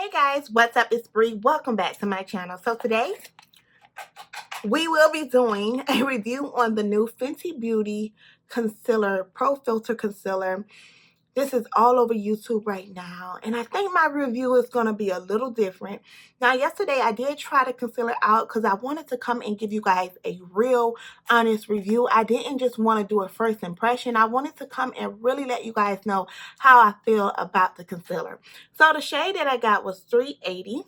Hey guys, what's up? It's Bree. Welcome back to my channel. So today we will be doing a review on the new Fenty Beauty Concealer, Pro Filter Concealer. This is all over YouTube right now, and I think my review is going to be a little different. Now, yesterday I did try the concealer out because I wanted to come and give you guys a real honest review. I didn't just want to do a first impression. I wanted to come and really let you guys know how I feel about the concealer. So the shade that I got was 380.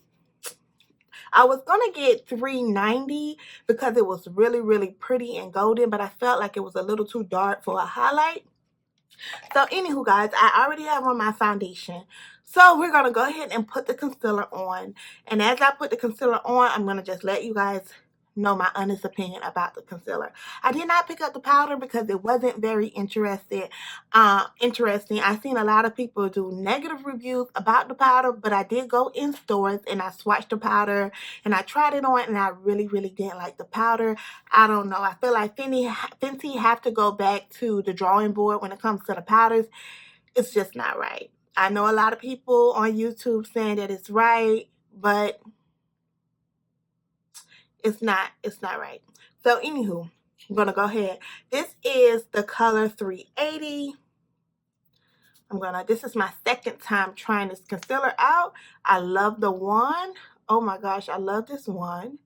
I was going to get 390 because it was really pretty and golden, but I felt like it was a little too dark for a highlight. So anywho, guys, I already have on my foundation. So we're going to go ahead and put the concealer on. And as I put the concealer on, I'm going to just let you guys know my honest opinion about the concealer. I did not pick up the powder because it wasn't very interesting. I've seen a lot of people do negative reviews about the powder, but I did go in stores and I swatched the powder and I tried it on, and I really didn't like the powder. I don't know. I feel like Fenty have to go back to the drawing board when it comes to the powders. It's just not right. I know a lot of people on YouTube saying that it's right, but it's not right. So anywho, I'm gonna go ahead. This is the color 380. This is my second time trying this concealer out. I love the one. Oh my gosh, I love this one.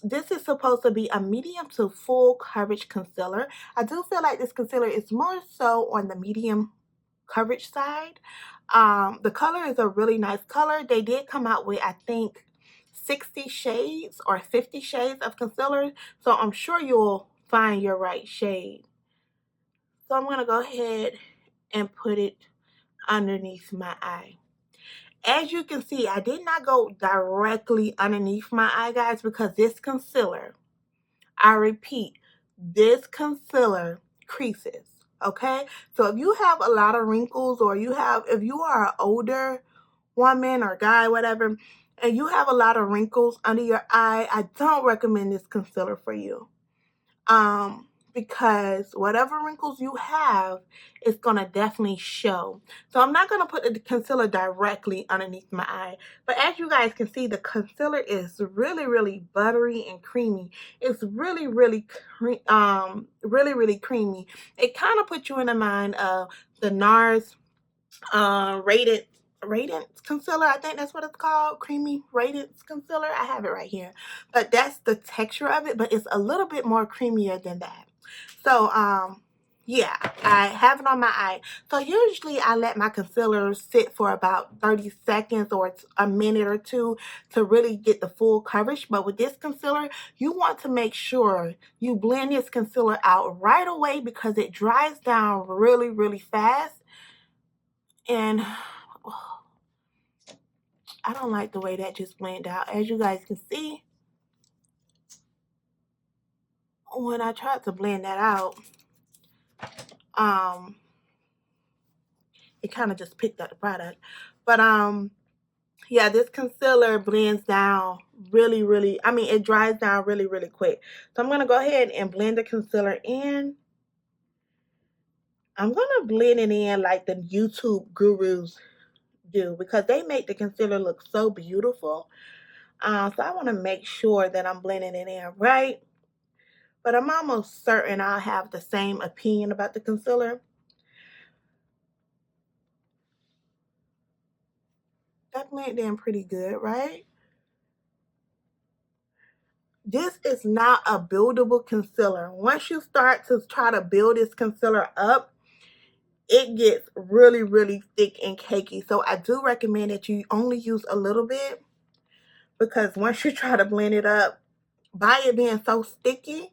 This is supposed to be a medium to full coverage concealer. I do feel like this concealer is more so on the medium coverage side. The color is a really nice color. They did come out with, I think, 60 shades or 50 shades of concealer, so I'm sure you'll find your right shade. So I'm going to go ahead and put it underneath my eye. As you can see, I did not go directly underneath my eye, guys, because this concealer, I repeat, this concealer creases. Okay, so if you have a lot of wrinkles, or if you are an older woman or guy, whatever, and you have a lot of wrinkles under your eye, I don't recommend this concealer for you. Because whatever wrinkles you have, it's going to definitely show. So I'm not going to put the concealer directly underneath my eye. But as you guys can see, the concealer is really buttery and creamy. It's really creamy. It kind of puts you in the mind of the NARS Radiance concealer. I think that's what it's called. Creamy Radiance concealer. I have it right here. But that's the texture of it, but it's a little bit more creamier than that. So, yeah, I have it on my eye. So usually I let my concealer sit for about 30 seconds or a minute or two to really get the full coverage. But with this concealer, you want to make sure you blend this concealer out right away because it dries down really fast. And I don't like the way that just blended out. As you guys can see, when I tried to blend that out, it kind of just picked up the product. But yeah, this concealer blends down really, I mean, it dries down really quick. So I'm going to go ahead and blend the concealer in. I'm going to blend it in like the YouTube gurus do because they make the concealer look so beautiful. So I want to make sure that I'm blending it in right. But I'm almost certain I'll have the same opinion about the concealer. That blended in pretty good, right? This is not a buildable concealer. Once you start to try to build this concealer up, it gets really thick and cakey. So I do recommend that you only use a little bit, because once you try to blend it up, by it being so sticky,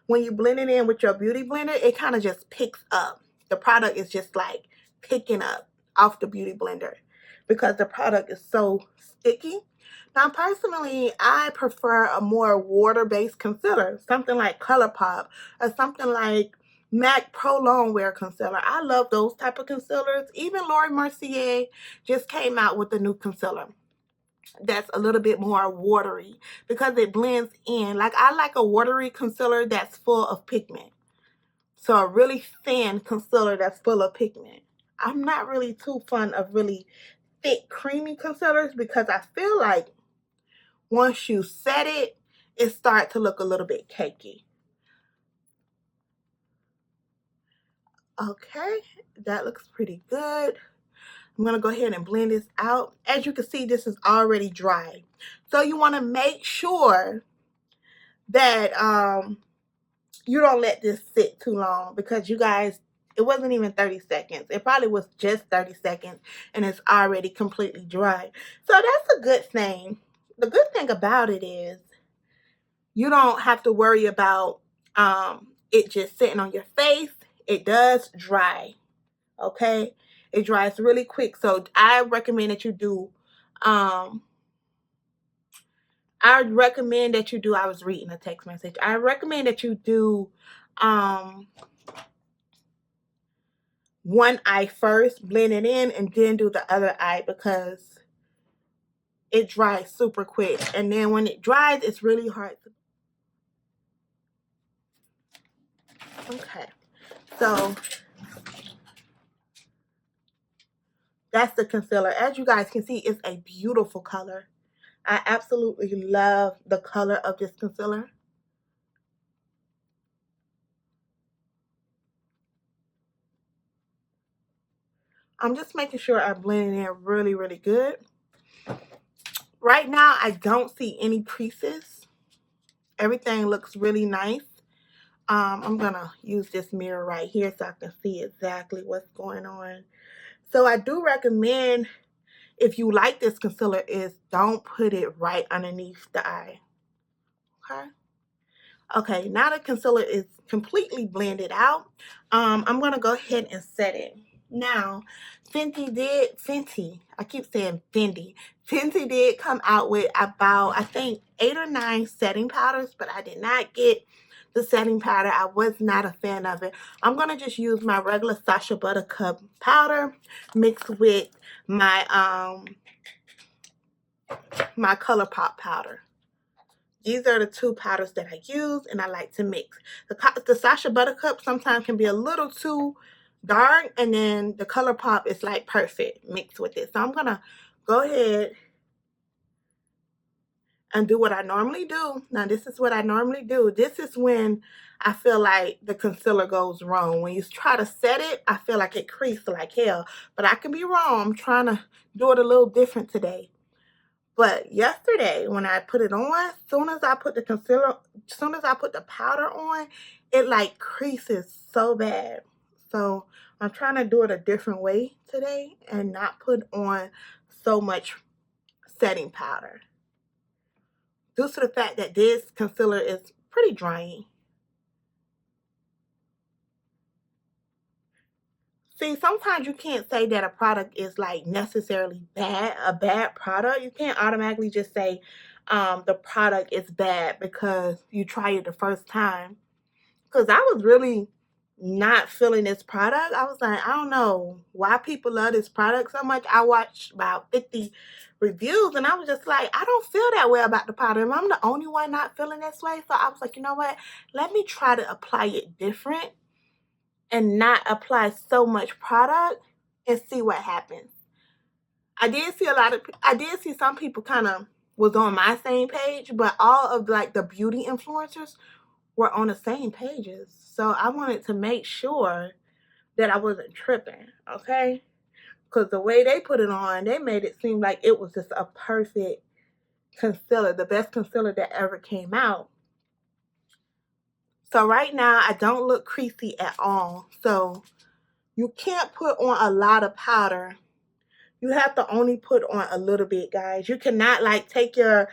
when you blend it in with your beauty blender, it kind of just picks up. The product is just like picking up off the beauty blender because the product is so sticky. Now, personally, I prefer a more water-based concealer, something like ColourPop or something like MAC Pro Long Wear Concealer. I love those type of concealers. Even Laura Mercier just came out with a new concealer that's a little bit more watery because it blends in. Like, I like a watery concealer that's full of pigment. So a really thin concealer that's full of pigment. I'm not really too fond of really thick creamy concealers because I feel like once you set it, it starts to look a little bit cakey. Okay, that looks pretty good. I'm going to go ahead and blend this out. As you can see, this is already dry. So you want to make sure that you don't let this sit too long, because you guys, it wasn't even 30 seconds. It probably was just 30 seconds and it's already completely dry. So that's a good thing. The good thing about it is you don't have to worry about it just sitting on your face. It does dry. Okay, it dries really quick. So I recommend that you do I recommend that you do, I was reading a text message. I recommend that you do one eye first, blend it in, and then do the other eye, because it dries super quick. And then when it dries, it's really hard to... Okay, so that's the concealer. As you guys can see, it's a beautiful color. I absolutely love the color of this concealer. I'm just making sure I'm blending in really, really good. Right now, I don't see any creases. Everything looks really nice. I'm going to use this mirror right here so I can see exactly what's going on. So I do recommend, if you like this concealer, is don't put it right underneath the eye. Okay. Okay, now the concealer is completely blended out. I'm going to go ahead and set it. Now, Fenty, I keep saying Fendi. Fenty did come out with about, I think, 8 or 9 setting powders, but I did not get the setting powder. I was not a fan of it. I'm going to just use my regular Sacha Buttercup powder mixed with my my ColourPop powder. These are the two powders that I use, and I like to mix. The Sacha Buttercup sometimes can be a little too dark, and then the ColourPop is like perfect mixed with it. So I'm going to go ahead and do what I normally do. Now, this is what I normally do. This is when I feel like the concealer goes wrong. When you try to set it, I feel like it creases like hell. But I can be wrong. I'm trying to do it a little different today. But yesterday, when I put it on, as soon as I put the concealer, as soon as I put the powder on, it like creases so bad. So I'm trying to do it a different way today and not put on so much setting powder, due to the fact that this concealer is pretty drying. See, sometimes you can't say that a product is like necessarily bad, a bad product. You can't automatically just say the product is bad because you try it the first time. Because I was really not feeling this product. I was like, I don't know why people love this product so much. I watched about 50 reviews and I was just like, I don't feel that way about the product. I'm the only one not feeling this way. So I was like, you know what? Let me try to apply it different and not apply so much product and see what happens. I did see some people kind of was on my same page, but all of like the beauty influencers were on the same pages. So I wanted to make sure that I wasn't tripping, okay? Because the way they put it on, they made it seem like it was just a perfect concealer, the best concealer that ever came out. So right now, I don't look creasy at all. So you can't put on a lot of powder. You have to only put on a little bit, guys. You cannot like take your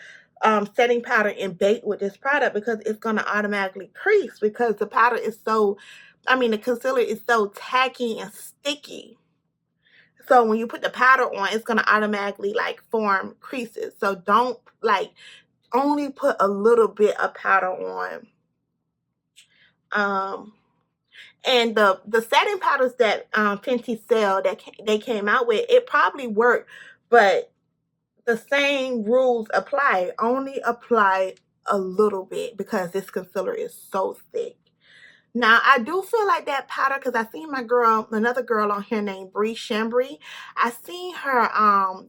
setting powder and bake with this product, because it's going to automatically crease, because the powder is so, the concealer is so tacky and sticky. So when you put the powder on, it's going to automatically like form creases. So don't like, only put a little bit of powder on. And the setting powders that Fenty sell, that they came out with, it probably worked, but the same rules apply. Only apply a little bit, because this concealer is so thick. Now, I do feel like that powder because I seen another girl on here named Bree Shambry. I seen her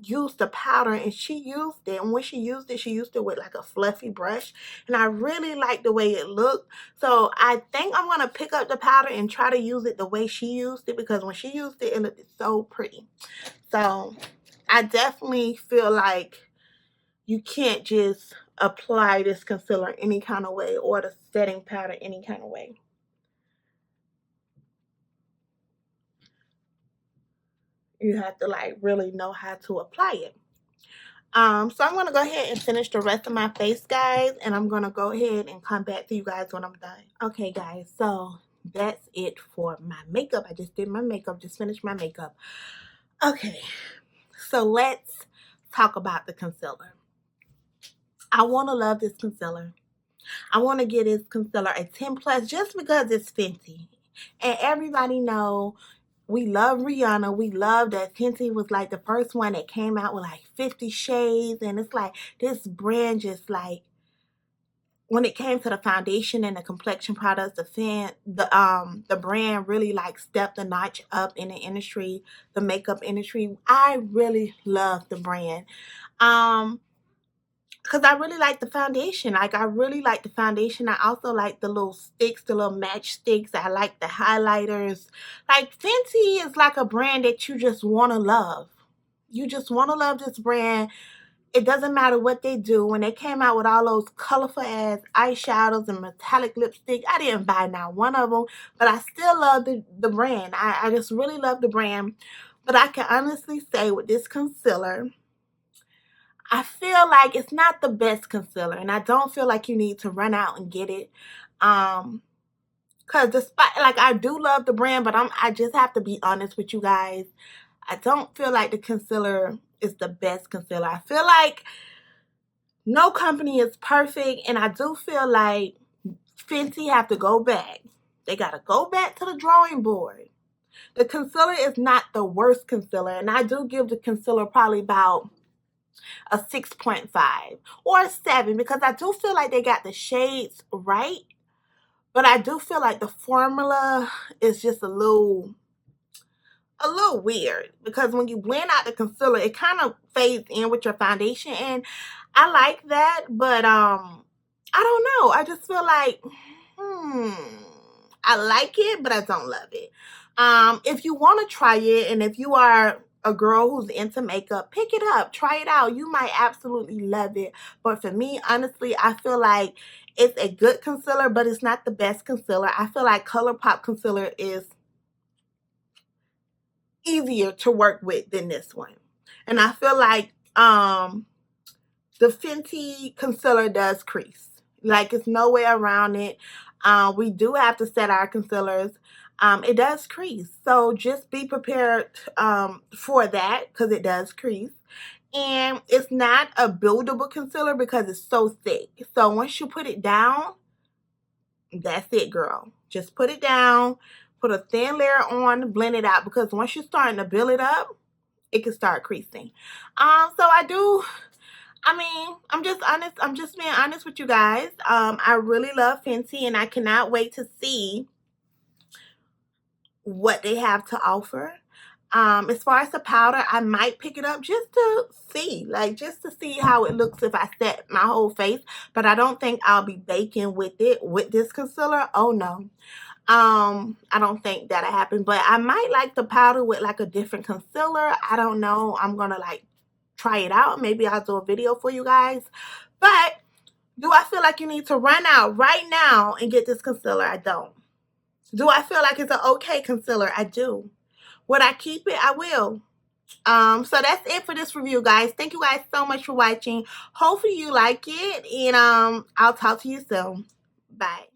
use the powder and she used it. And when she used it with like a fluffy brush. And I really like the way it looked. So I think I'm going to pick up the powder and try to use it the way she used it because when she used it, it looked so pretty. So I definitely feel like you can't just apply this concealer any kind of way or the setting powder any kind of way. You have to like really know how to apply it. So I'm going to go ahead and finish the rest of my face, guys, and I'm going to go ahead and come back to you guys when I'm done. Okay, guys, so that's it for my makeup. I just did my makeup, just finished my makeup. Okay, so let's talk about the concealer. I want to love this concealer. I want to give this concealer a 10 plus just because it's Fenty. And everybody know we love Rihanna. We love that Fenty was like the first one that came out with like 50 shades. And it's like this brand just like, when it came to the foundation and the complexion products, the brand really like stepped a notch up in the industry, the makeup industry. I really love the brand. Because I really like the foundation. Like, I really like the foundation. I also like the little sticks, the little match sticks. I like the highlighters. Like, Fenty is like a brand that you just want to love. You just want to love this brand. It doesn't matter what they do. When they came out with all those colorful ass eyeshadows and metallic lipstick, I didn't buy not one of them. But I still love the brand. I just really love the brand. But I can honestly say with this concealer, I feel like it's not the best concealer, and I don't feel like you need to run out and get it. Cause despite like I do love the brand, but I just have to be honest with you guys. I don't feel like the concealer is the best concealer. I feel like no company is perfect, and I do feel like Fenty have to go back. They gotta go back to the drawing board. The concealer is not the worst concealer, and I do give the concealer probably about a 6.5 or a 7 because I do feel like they got the shades right, but I do feel like the formula is just a little weird because when you blend out the concealer, it kind of fades in with your foundation, and I like that, but I don't know. I just feel like I like it, but I don't love it. If you want to try it, and if you are a girl who's into makeup, pick it up, try it out. You might absolutely love it. But for me, honestly, I feel like it's a good concealer, but it's not the best concealer. I feel like ColourPop concealer is easier to work with than this one. And I feel like the Fenty concealer does crease. Like, it's no way around it. We do have to set our concealers. It does crease. So just be prepared for that because it does crease. And it's not a buildable concealer because it's so thick. So once you put it down, that's it, girl. Just put it down, put a thin layer on, blend it out, because once you're starting to build it up, it can start creasing. I mean, I'm just honest. I'm just being honest with you guys. I really love Fenty, and I cannot wait to see what they have to offer. As far as the powder, I might pick it up just to see, just to see how it looks if I set my whole face. But I don't think I'll be baking with it with this concealer. Oh no. I don't think that'll happen. But I might like the powder with like a different concealer. I don't know. I'm gonna like try it out. Maybe I'll do a video for you guys. But do I feel like you need to run out right now and get this concealer? I don't. Do I feel like it's an okay concealer? I do. Would I keep it? I will. So that's it for this review, guys. Thank you guys so much for watching. Hopefully you like it, and I'll talk to you soon. Bye.